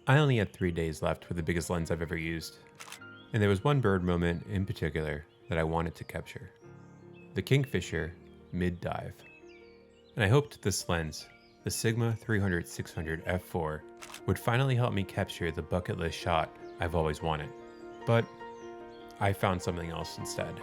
I only had 3 days left with the biggest lens I've ever used, and there was one bird moment in particular that I wanted to capture. The kingfisher mid-dive. And I hoped this lens, the Sigma 300-600 f4, would finally help me capture the bucket list shot I've always wanted. But I found something else instead.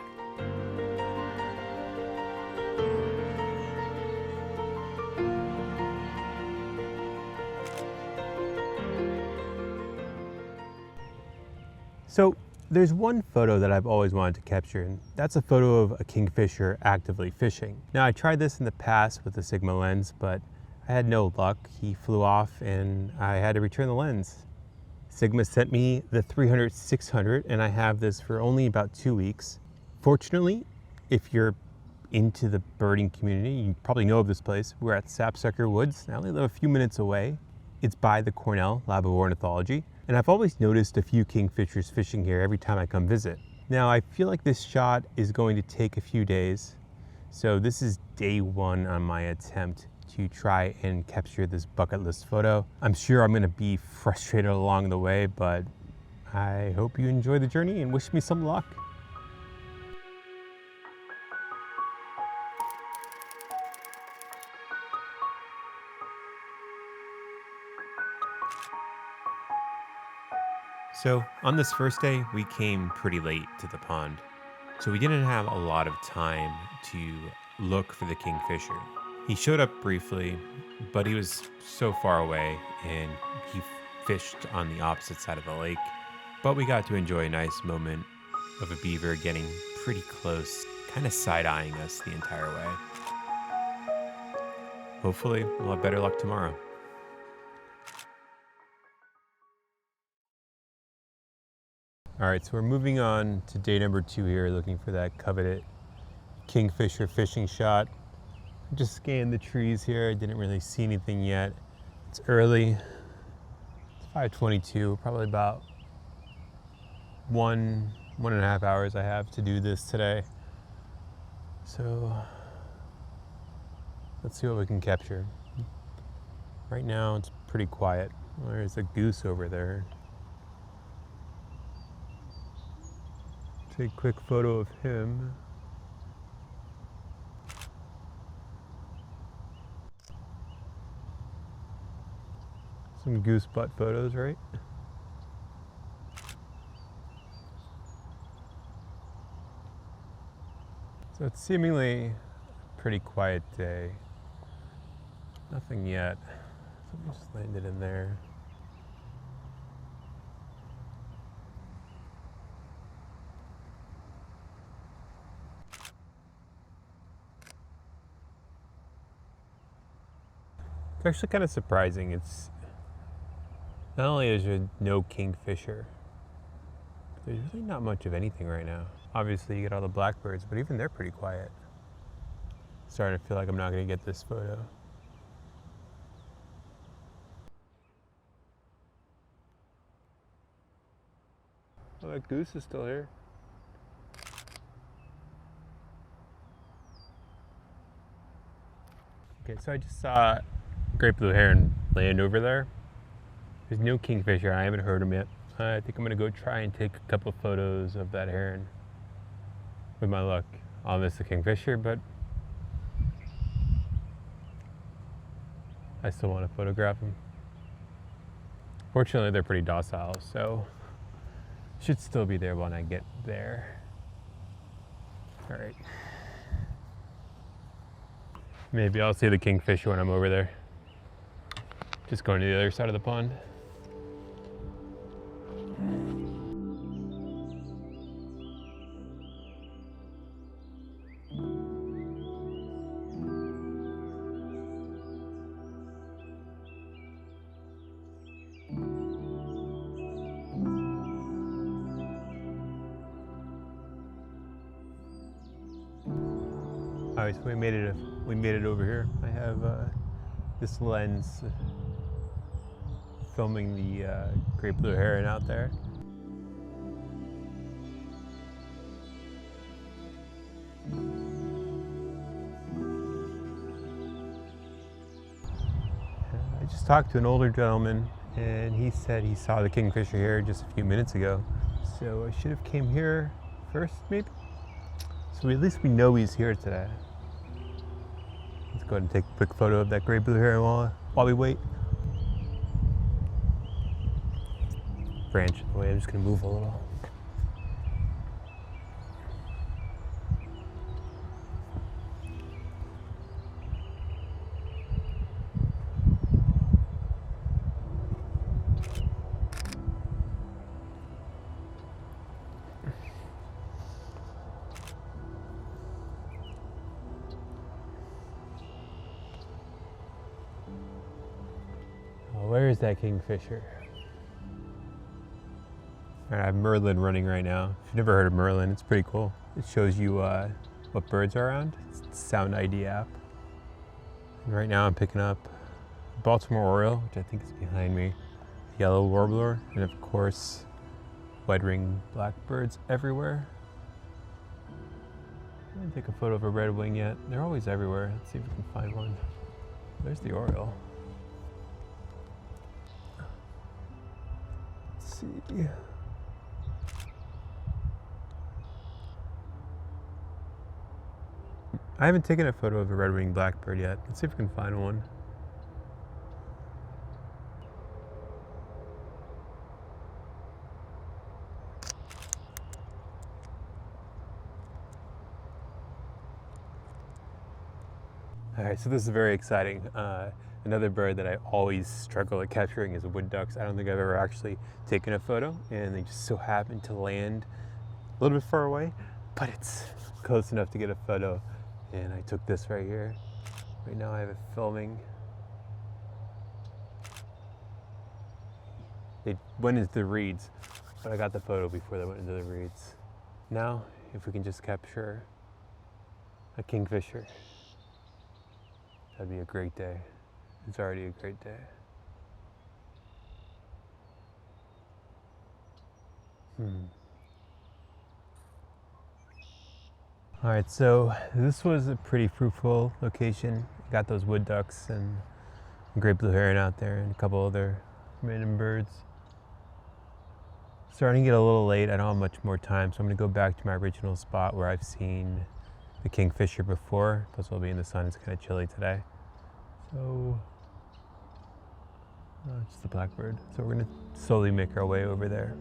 So there's one photo that I've always wanted to capture, and that's a photo of a kingfisher actively fishing. Now I tried this in the past with the Sigma lens, but I had no luck. He flew off and I had to return the lens. Sigma sent me the 300-600 and I have this for only about 2 weeks. Fortunately, if you're into the birding community, you probably know of this place. We're at Sapsucker Woods. I only live a few minutes away. It's by the Cornell Lab of Ornithology. And I've always noticed a few kingfishers fishing here every time I come visit. Now I feel like this shot is going to take a few days. So this is day one on my attempt to try and capture this bucket list photo. I'm sure I'm gonna be frustrated along the way, but I hope you enjoy the journey and wish me some luck. So on this first day, we came pretty late to the pond. So we didn't have a lot of time to look for the kingfisher. He showed up briefly, but he was so far away and he fished on the opposite side of the lake. But we got to enjoy a nice moment of a beaver getting pretty close, kind of side-eyeing us the entire way. Hopefully, we'll have better luck tomorrow. All right, so we're moving on to day number 2 here, looking for that coveted kingfisher fishing shot. I just scanned the trees here. I didn't really see anything yet. It's early. It's 5:22, probably about one and a half hours I have to do this today. So let's see what we can capture. Right now, it's pretty quiet. There's a goose over there. Take a quick photo of him. Some goose butt photos, right? So it's seemingly a pretty quiet day. Nothing yet. Something just landed in there. It's actually kind of surprising. It's not only is there no kingfisher, there's really not much of anything right now. Obviously you get all the blackbirds, but even they're pretty quiet. Starting to feel like I'm not gonna get this photo. Oh, that goose is still here. Okay, so I just saw great blue heron land over there. There's no kingfisher. I haven't heard him yet. I think I'm gonna go try and take a couple photos of that heron. With my luck, I'll miss the kingfisher, but I still want to photograph them. Fortunately, they're pretty docile, so should still be there when I get there. All right. Maybe I'll see the kingfisher when I'm over there. Just going to the other side of the pond. All right, so we made it over here. I have this lens filming the great blue heron out there. I just talked to an older gentleman. and he said he saw the kingfisher here just a few minutes ago. So I should have came here first, maybe? So at least we know he's here today. Let's go ahead and take a quick photo of that great blue heron while we wait. Branch in the way, I'm just gonna move a little. Where is that kingfisher? All right, I have Merlin running right now. If you've never heard of Merlin, it's pretty cool. It shows you what birds are around. It's the Sound ID app. And right now I'm picking up Baltimore Oriole, which I think is behind me, yellow warbler, and of course, red-ringed blackbirds everywhere. I didn't take a photo of a red wing yet. They're always everywhere. Let's see if we can find one. There's the Oriole. Let's see. I haven't taken a photo of a red-winged blackbird yet. Let's see if we can find one. All right, so this is very exciting. Another bird that I always struggle at capturing is wood ducks. I don't think I've ever actually taken a photo, and they just so happen to land a little bit far away, but it's close enough to get a photo. And I took this right here. Right now I have it filming. They went into the reeds, but I got the photo before they went into the reeds. Now, if we can just capture a kingfisher, that'd be a great day. It's already a great day. All right, so this was a pretty fruitful location. Got those wood ducks and a great blue heron out there and a couple other random birds. Starting to get a little late. I don't have much more time, so I'm gonna go back to my original spot where I've seen the kingfisher before. Plus we'll be in the sun, it's kind of chilly today. So, just the blackbird. So we're gonna slowly make our way over there.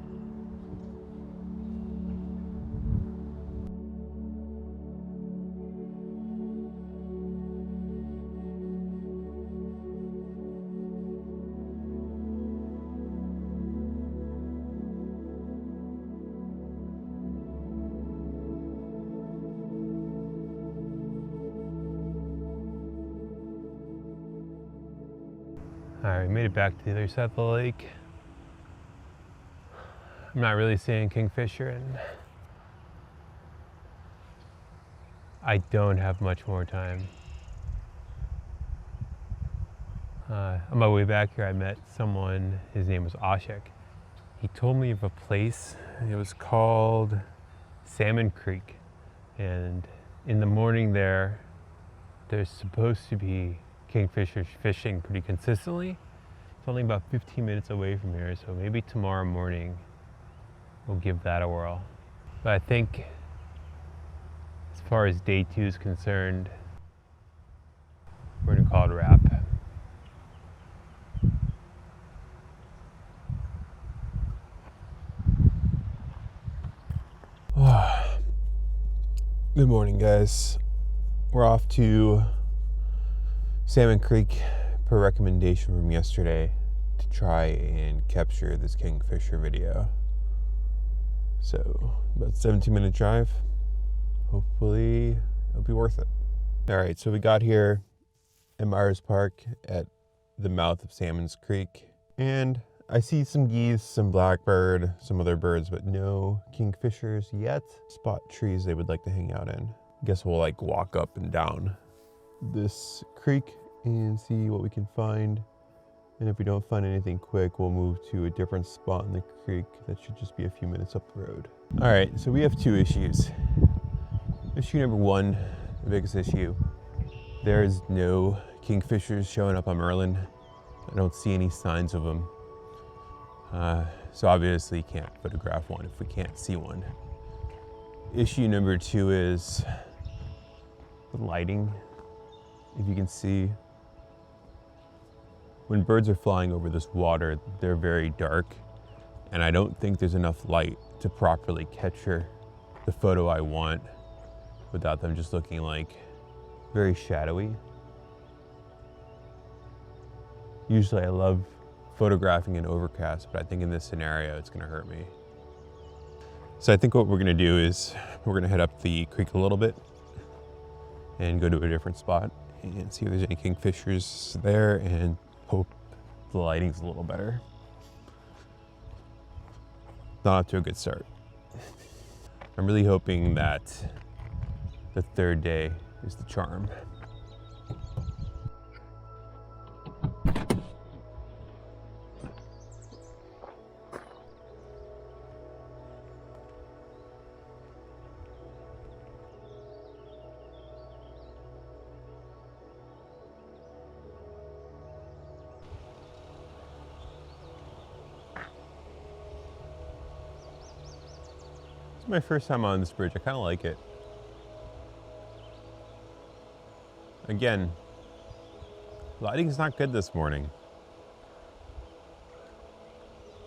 All right, we made it back to the other side of the lake. I'm not really seeing kingfisher, and I don't have much more time. On my way back here, I met someone, his name was Ashik. He told me of a place, it was called Salmon Creek. And in the morning there's supposed to be kingfishers fishing pretty consistently. It's only about 15 minutes away from here, so maybe tomorrow morning we'll give that a whirl. But I think as far as day 2 is concerned, we're gonna call it a wrap. Good morning, guys. We're off to Salmon Creek per recommendation from yesterday to try and capture this kingfisher video. So about 17-minute drive. Hopefully it'll be worth it. All right, so we got here at Myers Park at the mouth of Salmon's Creek, and I see some geese, some blackbird, some other birds, but no kingfishers yet. Spot trees they would like to hang out in. Guess we'll like walk up and down this creek and see what we can find. And if we don't find anything quick, we'll move to a different spot in the creek that should just be a few minutes up the road. All right, so we have 2 issues. Issue number 1, the biggest issue, there's no kingfishers showing up on Merlin. I don't see any signs of them. So obviously you can't photograph one if we can't see one. Issue number 2 is the lighting. If you can see, when birds are flying over this water, they're very dark, and I don't think there's enough light to properly capture the photo I want without them just looking like very shadowy. Usually I love photographing in overcast, but I think in this scenario it's gonna hurt me. So I think what we're gonna do is we're gonna head up the creek a little bit and go to a different spot and see if there's any kingfishers there and hope the lighting's a little better. Not off to a good start. I'm really hoping that the third day is the charm. It's my first time on this bridge. I kind of like it. Again, lighting's not good this morning.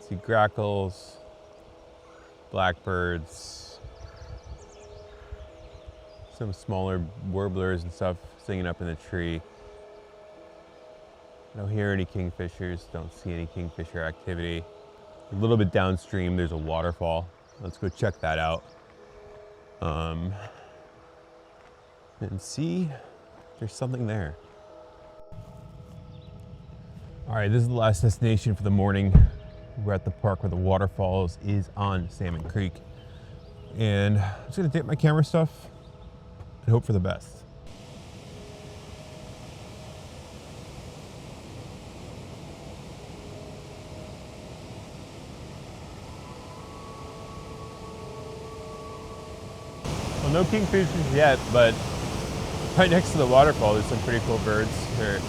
See grackles, blackbirds, some smaller warblers and stuff singing up in the tree. I don't hear any kingfishers, don't see any kingfisher activity. A little bit downstream, there's a waterfall. Let's go check that out. And see if there's something there. All right, this is the last destination for the morning. We're at the park where the waterfalls is on Salmon Creek. And I'm just gonna take my camera stuff and hope for the best. Well, no kingfishers yet, but right next to the waterfall, there's some pretty cool birds. Here.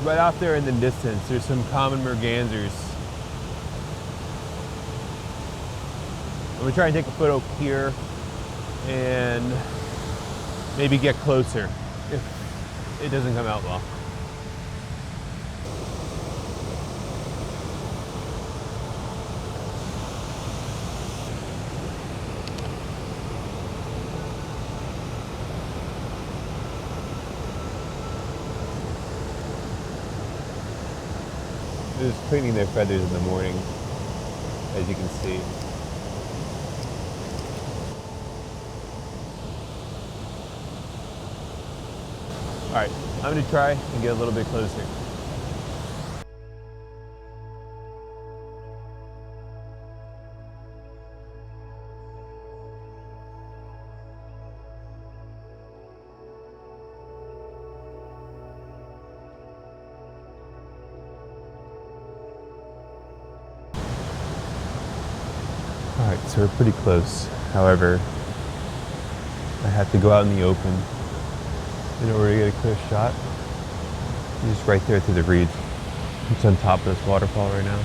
Right out there in the distance, there's some common mergansers. I'm gonna try and take a photo here and maybe get closer if it doesn't come out well. They're just cleaning their feathers in the morning, as you can see. All right, I'm gonna try and get a little bit closer. All right, so we're pretty close. However, I have to go out in the open in order to get a clear shot. He's just right there through the reeds. It's on top of this waterfall right now.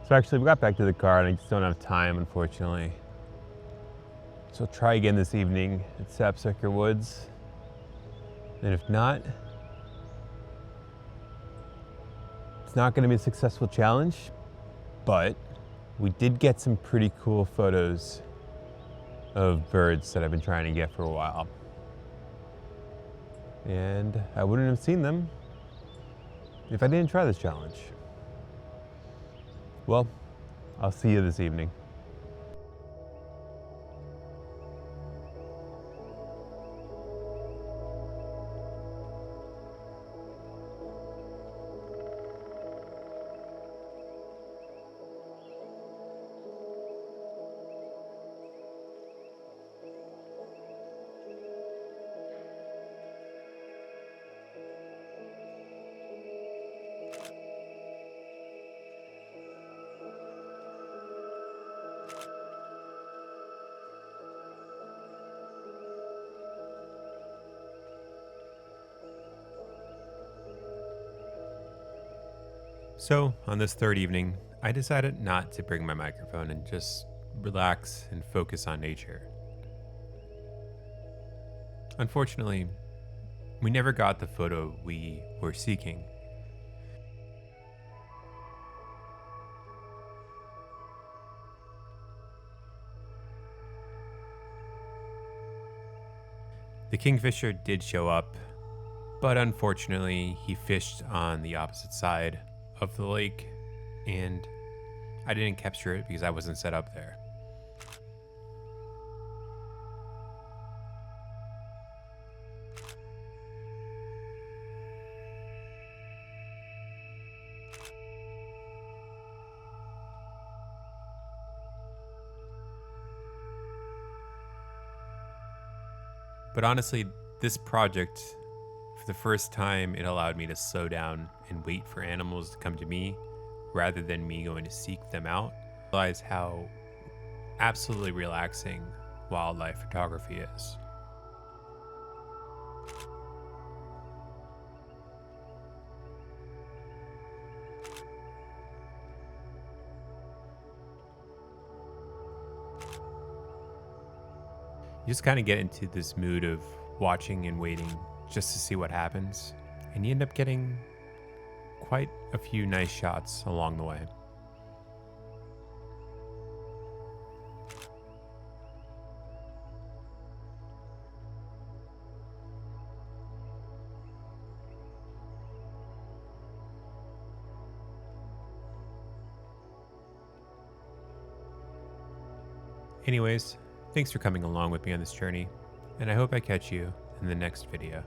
So actually we got back to the car and I just don't have time, unfortunately. So I'll try again this evening at Sapsucker Woods. And if not, it's not gonna be a successful challenge, but we did get some pretty cool photos of birds that I've been trying to get for a while. And I wouldn't have seen them if I didn't try this challenge. Well, I'll see you this evening. So, on this third evening, I decided not to bring my microphone and just relax and focus on nature. Unfortunately, we never got the photo we were seeking. The kingfisher did show up, but unfortunately, he fished on the opposite side of the lake, and I didn't capture it because I wasn't set up there. But honestly, this project, for the first time, it allowed me to slow down and wait for animals to come to me rather than me going to seek them out. I realized how absolutely relaxing wildlife photography is. You just kind of get into this mood of watching and waiting just to see what happens, and you end up getting quite a few nice shots along the way. Anyways, thanks for coming along with me on this journey, and I hope I catch you in the next video.